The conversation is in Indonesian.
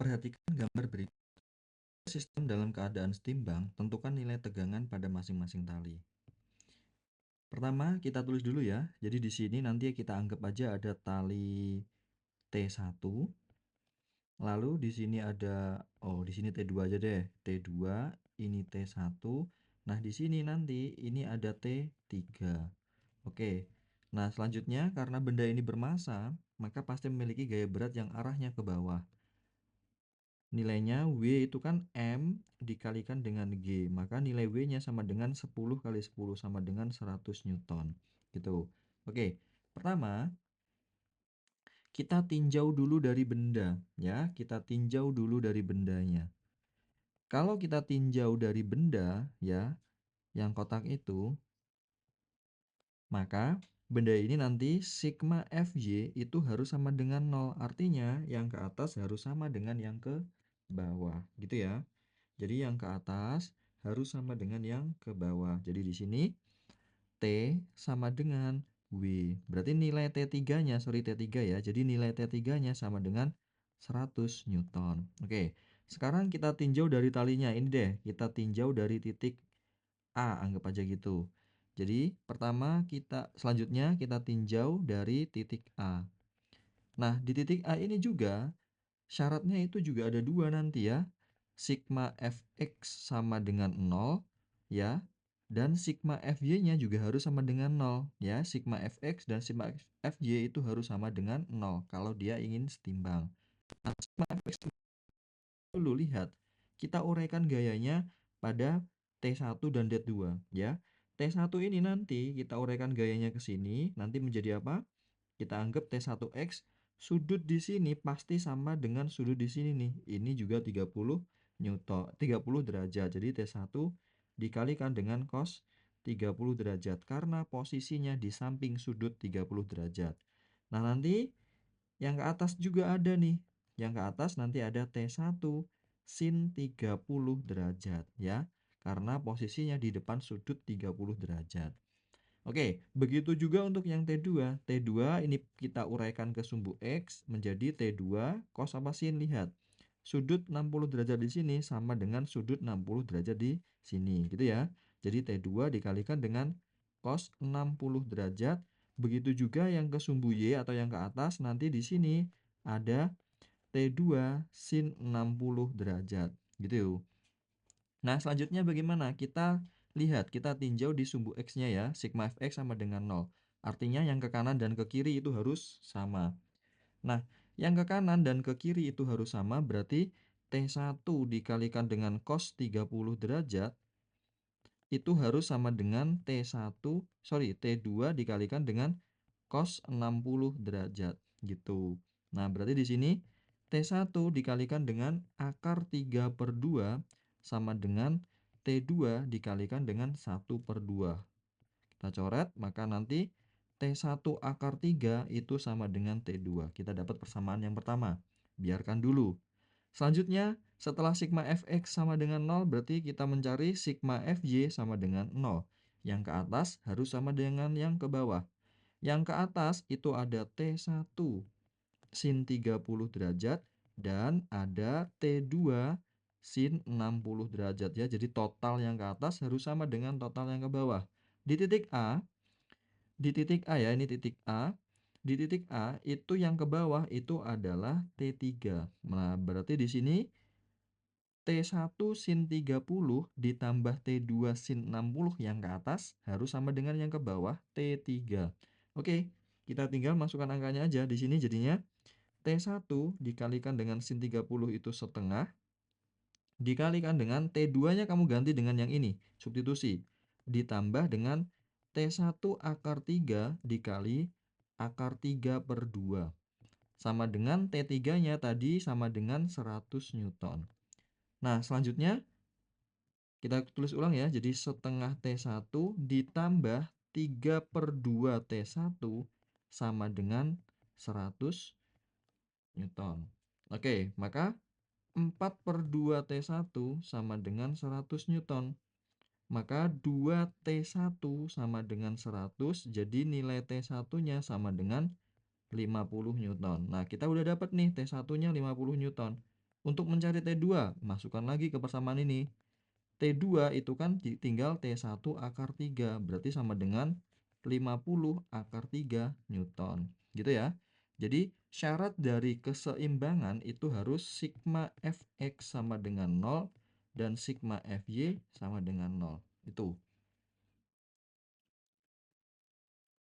Perhatikan gambar berikut. Sistem dalam keadaan setimbang, tentukan nilai tegangan pada masing-masing tali. Pertama, kita tulis dulu ya. Jadi di sini nanti kita anggap aja ada tali T1. Lalu di sini ada di sini T2 aja deh. T2, ini T1. Nah, di sini nanti ini ada T3. Oke. Nah, selanjutnya karena benda ini bermassa, maka pasti memiliki gaya berat yang arahnya ke bawah. Nilainya W itu kan M dikalikan dengan G, maka nilai W-nya sama dengan 10 kali 10 sama dengan 100 Newton. Gitu. Oke, pertama kita tinjau dulu dari benda ya, kita tinjau dulu dari bendanya. Kalau kita tinjau dari benda ya, yang kotak itu, maka benda ini nanti sigma Fj itu harus sama dengan 0. Artinya yang ke atas harus sama dengan yang ke bawah, gitu ya. Jadi yang ke atas harus sama dengan yang ke bawah. Jadi di sini T sama dengan W. Berarti nilai T3-nya, T3 ya. Jadi nilai T3-nya sama dengan 100 Newton. Oke, sekarang kita tinjau dari talinya. Ini deh, kita tinjau dari titik A, anggap aja gitu. Jadi pertama selanjutnya kita tinjau dari titik A. Nah, di titik A ini juga syaratnya itu juga ada dua nanti ya. Sigma Fx sama dengan 0 ya. Dan sigma Fy-nya juga harus sama dengan 0 ya. Sigma Fx dan sigma Fy itu harus sama dengan 0 kalau dia ingin setimbang. Nah, sigma Fx dulu lihat. Kita uraikan gayanya pada T1 dan D2 ya. T1 ini nanti kita uraikan gayanya ke sini, nanti menjadi apa? Kita anggap T1X sudut di sini pasti sama dengan sudut di sini nih. Ini juga 30 Newton, 30 derajat. Jadi T1 dikalikan dengan cos 30 derajat karena posisinya di samping sudut 30 derajat. Nah, nanti yang ke atas juga ada nih. Yang ke atas nanti ada T1 sin 30 derajat ya. Karena posisinya di depan sudut 30 derajat. Oke, begitu juga untuk yang T2. T2 ini kita uraikan ke sumbu X menjadi T2 cos apa sin. Lihat, sudut 60 derajat di sini sama dengan sudut 60 derajat di sini, gitu ya. Jadi T2 dikalikan dengan cos 60 derajat. Begitu juga yang ke sumbu Y atau yang ke atas, nanti di sini ada T2 sin 60 derajat, gitu. Nah, selanjutnya bagaimana? Kita lihat, kita tinjau di sumbu X-nya ya. Sigma Fx sama dengan 0. Artinya yang ke kanan dan ke kiri itu harus sama. Nah, yang ke kanan dan ke kiri itu harus sama, berarti T1 dikalikan dengan cos 30 derajat itu harus sama dengan T2 dikalikan dengan cos 60 derajat gitu. Nah, berarti di sini T1 dikalikan dengan akar 3/2 sama dengan T2 dikalikan dengan 1/2. Kita coret, maka nanti T1 akar 3 itu sama dengan T2. Kita dapat persamaan yang pertama. Biarkan dulu. Selanjutnya, setelah sigma Fx sama dengan 0, berarti kita mencari sigma Fy sama dengan 0. Yang ke atas harus sama dengan yang ke bawah. Yang ke atas itu ada T1 sin 30 derajat dan ada T2 sin 60 derajat ya. Jadi total yang ke atas harus sama dengan total yang ke bawah. Di titik A, ya, ini titik A. Di titik A itu yang ke bawah itu adalah T3. Nah, berarti di sini T1 sin 30 ditambah T2 sin 60 yang ke atas harus sama dengan yang ke bawah T3. Oke, kita tinggal masukkan angkanya aja. Di sini jadinya T1 dikalikan dengan sin 30 itu setengah. Dikalikan dengan T2-nya kamu ganti dengan yang ini, substitusi. Ditambah dengan T1 akar 3 dikali akar 3/2. Sama dengan T3-nya tadi sama dengan 100 Newton. Nah, selanjutnya kita tulis ulang ya. Jadi setengah T1 ditambah 3/2 T1 sama dengan 100 Newton. Oke, maka 4/2 T1 sama dengan 100 Newton. Maka 2T1 sama dengan 100, jadi nilai T1-nya sama dengan 50 Newton. Nah, kita udah dapat nih T1-nya 50 Newton. Untuk mencari T2, masukkan lagi ke persamaan ini. T2 itu kan tinggal T1 akar 3, berarti sama dengan 50 akar 3 Newton. Gitu ya. Jadi syarat dari keseimbangan itu harus sigma Fx sama dengan 0 dan sigma Fy sama dengan 0. Itu.